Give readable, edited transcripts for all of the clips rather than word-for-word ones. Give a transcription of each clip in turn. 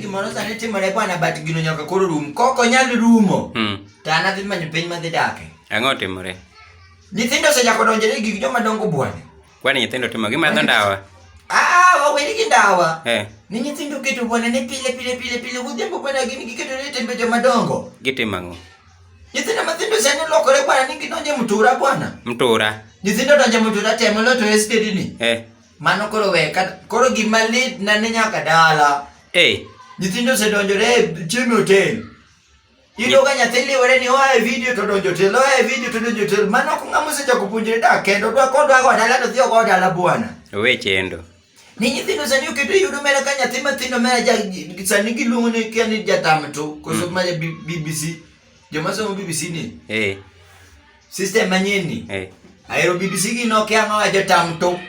Gimana sana timore bwana bat gino nyaka koro rum koko nyalo rumo tana dhi manyo piny madhi dake ang'o timore nyithindo osechako donjore gik joma dongo bwana kwani nyithindo timo gimadho ndawa waweri gi ndawa eh ni nyithindo keto bwana ne pile godhiambo bwana gini giketo ne tembe joma dongo gitimo ang'o nyithindo mathindo sani lokore bwana ni gidonje mtura bwana mtura nyithindo donje mtura temo loto estate ni mano koro we koro gima lit na ne nyaka dala nyithindo se donjore chiemo hotel ido ga nyathi liwore ni oae video to donjo hotel mano ko ng'amo se chako puonjre dak kendo dwa go dala to thio go dala bwana we chendo ni nyithindo sani oketo yudo mera ka nyathi mathindo mera ja sani giluongo ne kiani jatam to koso ma BBC joma somo BBC ni system manyien ni aero BBC gi no kia ng'awa jatam to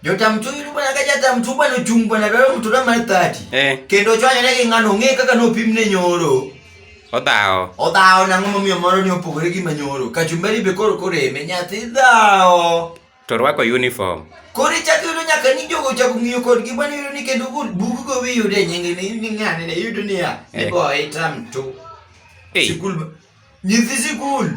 jotam tu yudo bwana ka jatam tu bwana chung bwana daro mtura mar 30 kendo chwanyore gi ng'ano ng'e kaka no pimne nyoro odhao nang'o momiyo moro ni opogore gi manyoro kachumbari be koro eme nyathi dhao to rwako uniform kori chako yudo nyaka ni jogo chako ng'iyo kodgi bwana yudo ni kendo bugu go wi yude nyingi ni ng'ane ne yudo ni ya ni boy tam tu sikul nyithi sikul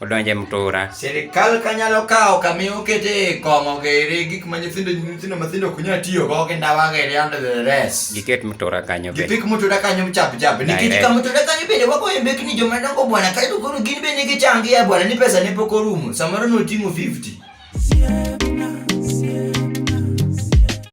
odonje mtura serikal kanyalo kao kamiyo kete kong'o gere gik ma nyithindo mathindo kunya tiyo go ke ndawa gere under the rest giket mtura kanyo be gipik mtura kanyo chap nikech ka mtura kanyo bende wako embek ni joma dongo bwana kaito koro gin bende gichangia bwana ni pesa ne pok orumo samoro no timo 50